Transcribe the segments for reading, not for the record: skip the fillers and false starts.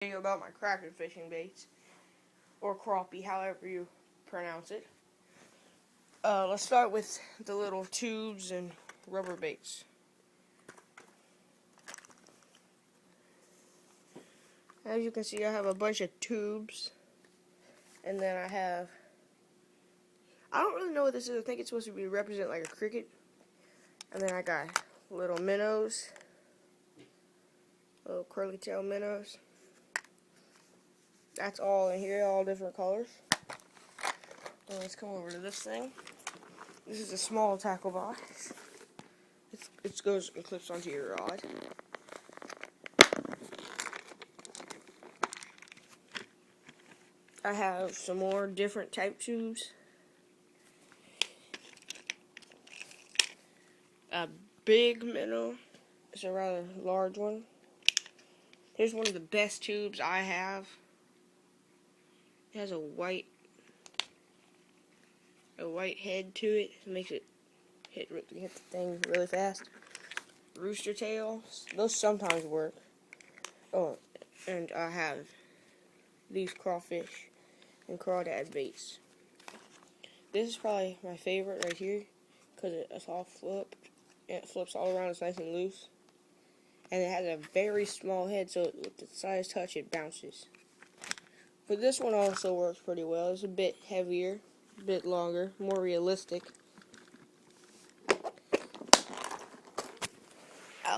Video about my crappie fishing baits, or crappie, however you pronounce it. Let's start with the little tubes and rubber baits. As you can see, I have a bunch of tubes, and then I don't really know what this is. I think it's supposed to be represent like a cricket. And then I got little minnows, little curly tail minnows. That's all in here, all different colors. And let's come over to this thing. This is a small tackle box. It clips onto your rod. I have some more different type tubes. A big minnow. It's a rather large one. Here's one of the best tubes I have. It has a white head to it. It makes it hit the thing really fast. Rooster tails. Those sometimes work. Oh, and I have these crawfish and crawdad baits. This is probably my favorite right here because it's all flipped. It flips all around. It's nice and loose. And it has a very small head, so with the slightest touch, it bounces. But this one also works pretty well. It's a bit heavier, a bit longer, more realistic.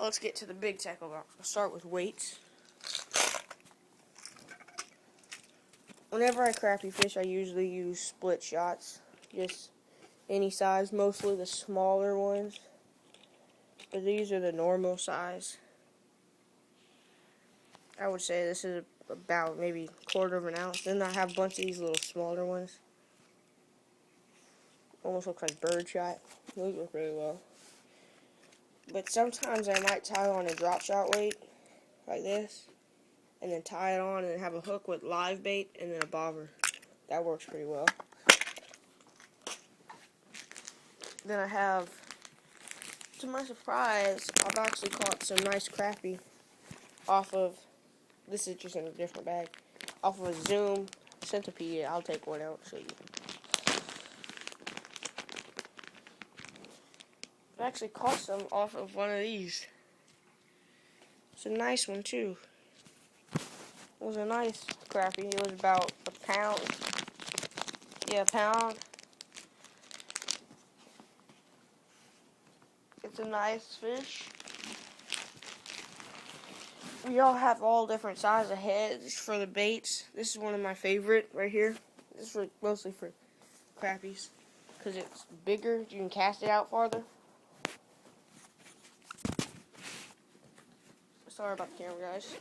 Let's get to the big tackle box. I'll start with weights. Whenever I crappie fish, I usually use split shots. Just any size, mostly the smaller ones. But these are the normal size. I would say this is about maybe a quarter of an ounce. Then I have a bunch of these little smaller ones. Almost looks like birdshot. Those work really well. But sometimes I might tie on a drop shot weight, like this, and then tie it on and have a hook with live bait and then a bobber. That works pretty well. Then I have, to my surprise, I've actually caught some nice crappie off of, this is just in a different bag, off of a Zoom centipede. I'll take one out and show you. I actually caught some off of one of these. It's a nice one too. It was a nice crappie. It was about a pound. Yeah, a pound. It's a nice fish. We all have all different size of heads for the baits. This is one of my favorite right here. This is mostly for crappies because it's bigger. You can cast it out farther. Sorry about the camera, guys.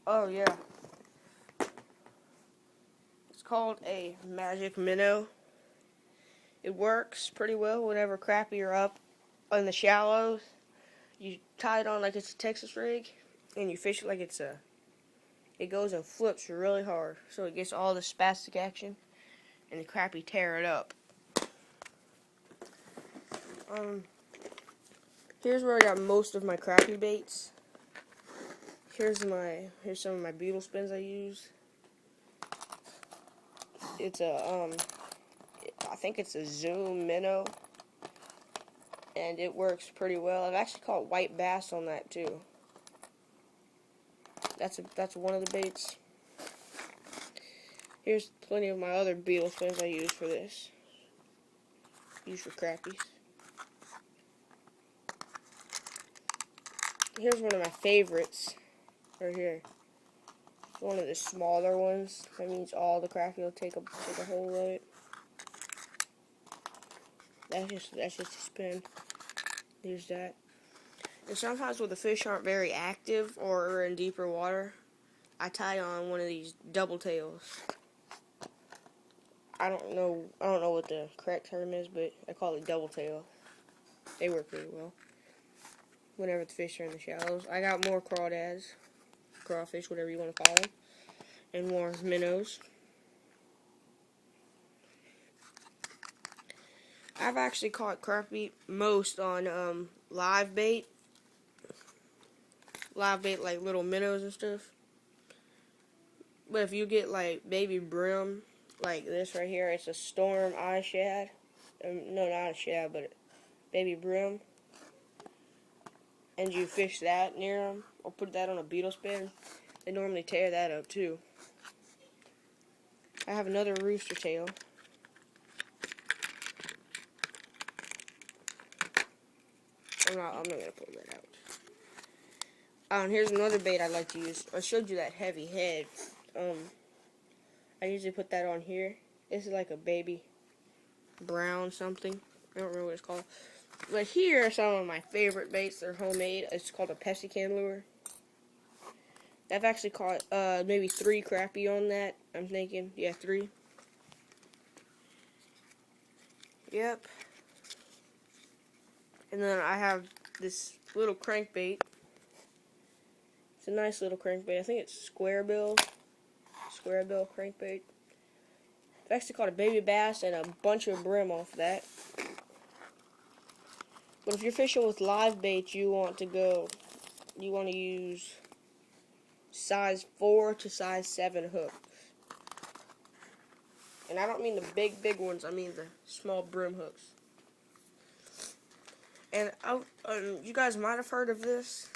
Oh yeah. It's called a magic minnow. It works pretty well whenever crappie are up in the shallows. You tie it on like it's a Texas rig, and you fish it like it goes and flips really hard, so it gets all the spastic action, and the crappie tear it up. Here's where I got most of my crappie baits. Here's some of my beetle spins I use. It's I think it's a Zoom minnow, and it works pretty well. I've actually caught white bass on that too. That's one of the baits. Here's plenty of my other beetle spins I use for this. Use for crappies. Here's one of my favorites, right here. One of the smaller ones. That means all the crappie will take a hold of it. That's just a spin. There's that. And sometimes when the fish aren't very active or are in deeper water, I tie on one of these double tails. I don't know what the correct term is, but I call it double tail. They work pretty well whenever the fish are in the shallows. I got more crawdads, crawfish, whatever you want to call them, and more minnows. I've actually caught crappie most on live bait like little minnows and stuff. But if you get like baby brim, like this right here, it's a storm eye shad. No, not a shad, but baby brim. And you fish that near them, or put that on a beetle spin, they normally tear that up too. I have another rooster tail. I'm not gonna pull that out. And here's another bait I like to use. I showed you that heavy head. I usually put that on here. This is like a baby brown something. I don't remember what it's called. But here are some of my favorite baits. They're homemade. It's called a Pepsi can lure. I've actually caught maybe 3 crappie on that. I'm thinking, yeah, 3. Yep. And then I have this little crankbait. It's a nice little crankbait. I think it's square bill crankbait. I've actually caught a baby bass and a bunch of brim off that. But if you're fishing with live bait, you want to use size 4 to size 7 hooks. And I don't mean the big ones, I mean the small brim hooks. And you guys might have heard of this.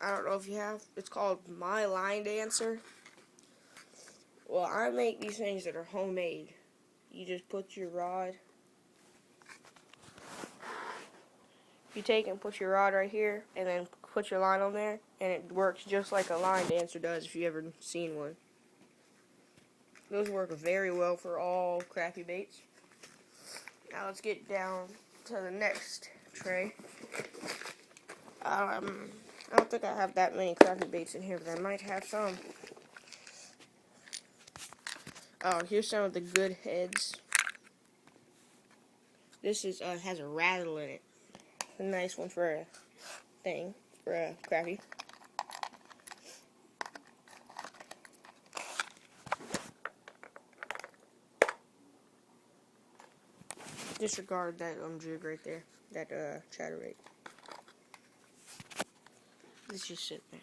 I don't know if you have. It's called My Line Dancer. Well, I make these things that are homemade. You just put your rod. You take and put your rod right here, and then put your line on there, and it works just like a line dancer does if you've ever seen one. Those work very well for all crappie baits. Now let's get down to the next tray. I don't think I have that many crappie baits in here, but I might have some. Oh, here's some of the good heads. This is has a rattle in it. A nice one for a crappie. Disregard that jig right there, that chatterbait. Let's just sit there.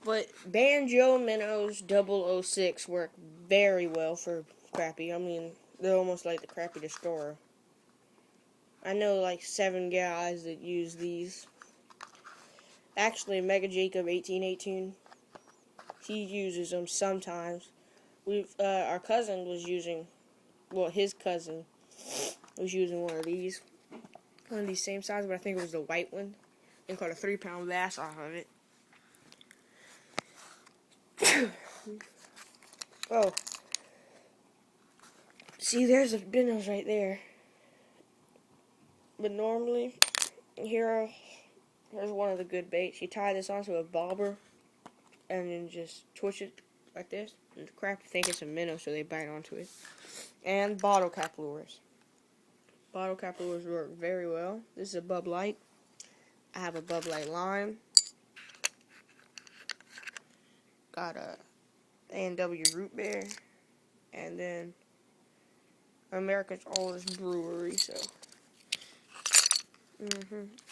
But Banjo Minnows 006 work very well for crappie. I mean, they're almost like the Crappie Destroyer. I know like 7 guys that use these. Actually, Mega Jacob 1818, he uses them sometimes. Our cousin was using, his cousin was using one of these same size, but I think it was the white one, and caught a 3-pound bass off of it. Oh, see, there's a minnows right there. But normally, here's one of the good baits. You tie this onto a bobber, and then just twitch it like this. And the crappie think it's a minnow, so they bite onto it. And bottle cap lures. Bottle cap lures work very well. This is a Bub Light. I have a Bub Light Lime. Got a A&W Root Beer. And then America's oldest brewery, so.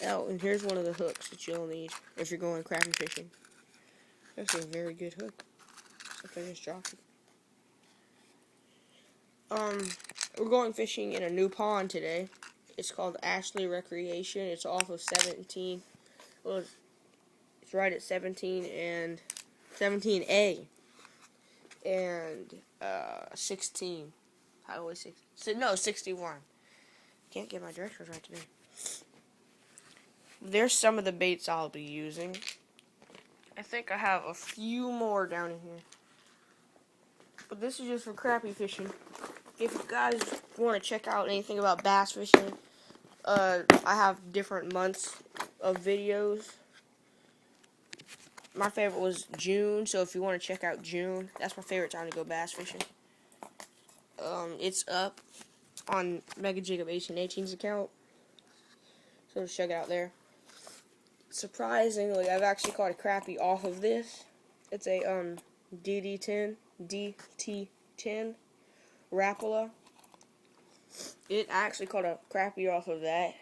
Oh, and here's one of the hooks that you'll need if you're going crappie fishing. That's a very good hook. Except I just dropped it. We're going fishing in a new pond today. It's called Ashley Recreation. It's off of 17. Well, it's right at 17 and 17A and 16. Highway 6. No, 61. Can't get my directions right today. There's some of the baits I'll be using. I think I have a few more down in here. But this is just for crappie fishing. If you guys want to check out anything about bass fishing, I have different months of videos. My favorite was June, so if you want to check out June, that's my favorite time to go bass fishing. It's up on Mega Jacob 1818's account, so just check it out there. Surprisingly, I've actually caught a crappie off of this. It's a DT10 Rapala. It actually caught a crappie off of that.